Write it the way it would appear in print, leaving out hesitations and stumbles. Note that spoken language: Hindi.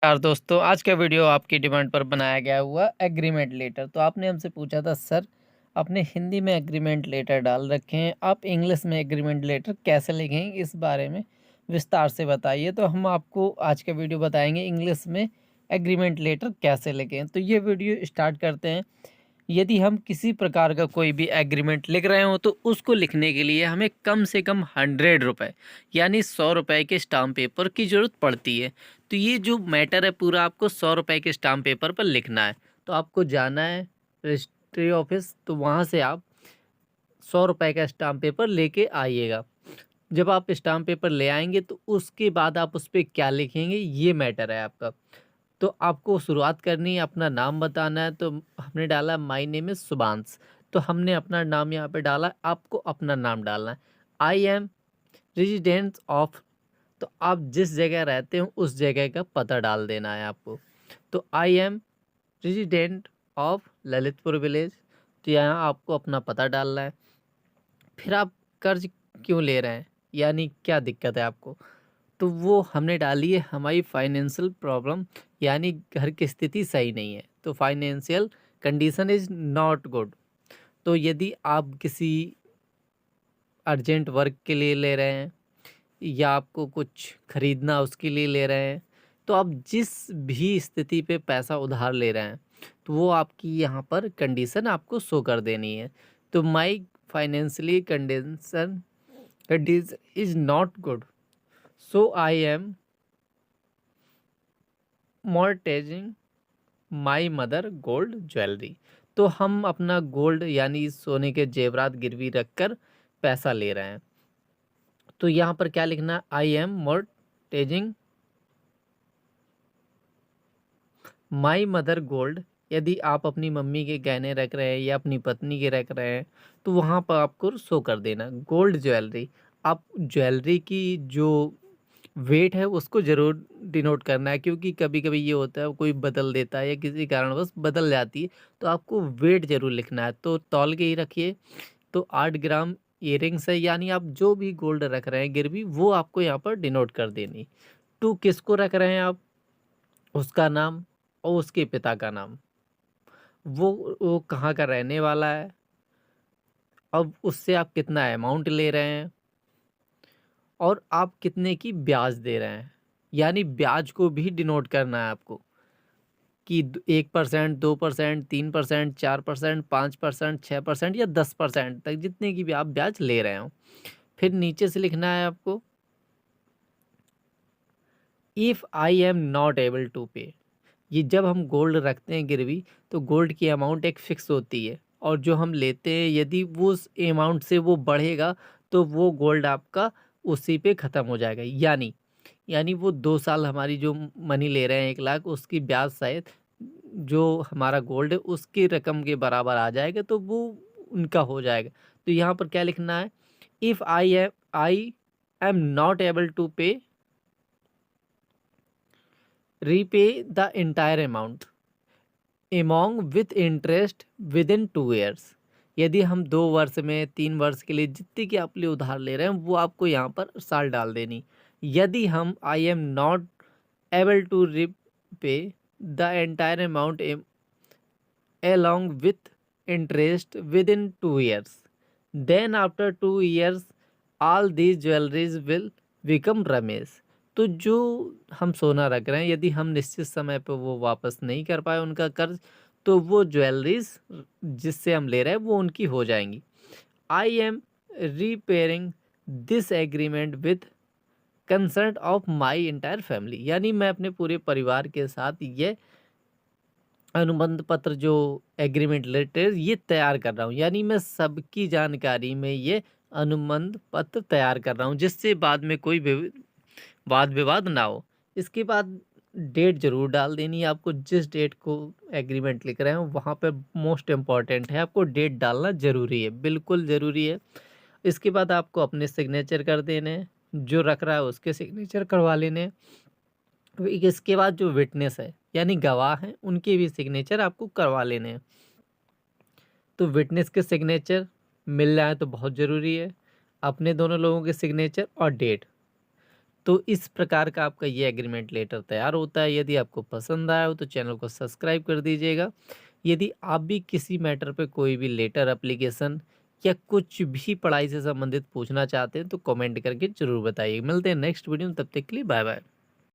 यार दोस्तों, आज का वीडियो आपकी डिमांड पर बनाया गया हुआ एग्रीमेंट लेटर। तो आपने हमसे पूछा था सर, आपने हिंदी में एग्रीमेंट लेटर डाल रखे हैं, आप इंग्लिश में एग्रीमेंट लेटर कैसे लिखेंगे, इस बारे में विस्तार से बताइए। तो हम आपको आज का वीडियो बताएंगे इंग्लिश में एग्रीमेंट लेटर कैसे लिखें। तो ये वीडियो स्टार्ट करते हैं। यदि हम किसी प्रकार का कोई भी एग्रीमेंट लिख रहे हो तो उसको लिखने के लिए हमें कम से कम 100 रुपये यानी 100 रुपये के स्टाम्प पेपर की ज़रूरत पड़ती है। तो ये जो मैटर है पूरा आपको 100 रुपये के स्टाम्प पेपर पर लिखना है। तो आपको जाना है रजिस्ट्री ऑफिस, तो वहाँ से आप 100 रुपये का स्टाम्प पेपर लेके आइएगा। जब आप स्टाम्प पेपर ले आएंगे तो उसके बाद आप उस पर क्या लिखेंगे ये मैटर है आपका। तो आपको शुरुआत करनी है, अपना नाम बताना है। तो हमने डाला माय नेम इज़ शुभांश, तो हमने अपना नाम यहाँ पे डाला, आपको अपना नाम डालना है। आई एम रेजिडेंट ऑफ, तो आप जिस जगह रहते हो उस जगह का पता डाल देना है आपको। तो I am resident of Lalitpur village, तो यहाँ आपको अपना पता डालना है। फिर आप कर्ज क्यों ले रहे हैं, यानी क्या दिक्कत है आपको, तो वो हमने डाली है हमारी फाइनेंशियल प्रॉब्लम, यानी घर की स्थिति सही नहीं है। तो financial condition is not good. तो यदि आप किसी अर्जेंट वर्क के लिए ले रहे हैं या आपको कुछ खरीदना उसके लिए ले रहे हैं, तो आप जिस भी स्थिति पे पैसा उधार ले रहे हैं तो वो आपकी यहाँ पर कंडीशन आपको शो कर देनी है। तो my financially condition is not good, so I am mortgaging my mother gold jewellery. तो हम अपना गोल्ड यानी सोने के जेवरात गिरवी रखकर पैसा ले रहे हैं। तो यहाँ पर क्या लिखना, I am mortgaging my mother gold. यदि आप अपनी मम्मी के गहने रख रहे हैं या अपनी पत्नी के रख रहे हैं तो वहाँ पर आपको शो कर देना गोल्ड ज्वेलरी। आप ज्वेलरी की जो वेट है उसको ज़रूर डिनोट करना है, क्योंकि कभी कभी ये होता है कोई बदल देता है या किसी कारणवश बदल जाती है, तो आपको वेट ज़रूर लिखना है। तो तौल के ही रखिए। तो 8 ग्राम इयरिंग्स है, यानी आप जो भी गोल्ड रख रहे हैं गिरवी वो आपको यहाँ पर डिनोट कर देनी। टू किसको रख रहे हैं आप, उसका नाम और उसके पिता का नाम, वो कहाँ का रहने वाला है, अब उससे आप कितना अमाउंट ले रहे हैं और आप कितने की ब्याज दे रहे हैं, यानी ब्याज को भी डिनोट करना है आपको कि 1%, 2%, 3%, 4%, 5%, 6% या 10% तक जितने की भी आप ब्याज ले रहे हो। फिर नीचे से लिखना है आपको, if I am not able to pay. ये जब हम गोल्ड रखते हैं गिरवी तो गोल्ड की अमाउंट एक फ़िक्स होती है, और जो हम लेते हैं यदि वो उस अमाउंट से वो बढ़ेगा तो वो गोल्ड आपका उसी पे ख़त्म हो जाएगा। यानी वो 2 साल हमारी जो मनी ले रहे हैं 1 लाख, उसकी ब्याज शायद जो हमारा गोल्ड है उसकी रकम के बराबर आ जाएगा, तो वो उनका हो जाएगा। तो यहाँ पर क्या लिखना है, if I am not able to pay repay the entire amount among with interest within 2 years. यदि हम 2 वर्ष में 3 वर्ष के लिए जितने की आप लिए उधार ले रहे हैं वो आपको यहाँ पर साल डाल देनी। यदि हम I am not able to repay the entire amount along with interest within 2 years, then after 2 years all these jewelries will become Ramesh. तो जो हम सोना रख रहे हैं यदि हम निश्चित समय पर वो वापस नहीं कर पाए उनका कर्ज, तो वो ज्वेलरीज जिससे हम ले रहे हैं वो उनकी हो जाएंगी। I am repairing this agreement with concern of my entire family, यानी मैं अपने पूरे परिवार के साथ ये अनुबंध पत्र जो एग्रीमेंट लेटर ये तैयार कर रहा हूँ, यानी मैं सबकी जानकारी में ये अनुबंध पत्र तैयार कर रहा हूँ जिससे बाद में कोई वाद विवाद ना हो। इसके बाद डेट ज़रूर डाल देनी है आपको, जिस डेट को एग्रीमेंट लिख रहे हैं वहाँ पे मोस्ट इम्पॉर्टेंट है, आपको डेट डालना ज़रूरी है, बिल्कुल ज़रूरी है। इसके बाद आपको अपने सिग्नेचर कर देने हैं, जो रख रहा है उसके सिग्नेचर करवा लेने हैं। इसके बाद जो विटनेस है यानी गवाह हैं उनके भी सिग्नेचर आपको करवा लेने हैं। तो विटनेस के सिग्नेचर मिल जाए तो बहुत ज़रूरी है, अपने दोनों लोगों के सिग्नेचर और डेट। तो इस प्रकार का आपका ये एग्रीमेंट लेटर तैयार होता है। यदि आपको पसंद आया हो तो चैनल को सब्सक्राइब कर दीजिएगा। यदि आप भी किसी मैटर पे कोई भी लेटर, एप्लीकेशन या कुछ भी पढ़ाई से संबंधित पूछना चाहते हैं तो कमेंट करके ज़रूर बताइए। मिलते हैं नेक्स्ट वीडियो में, तब तक के लिए बाय बाय।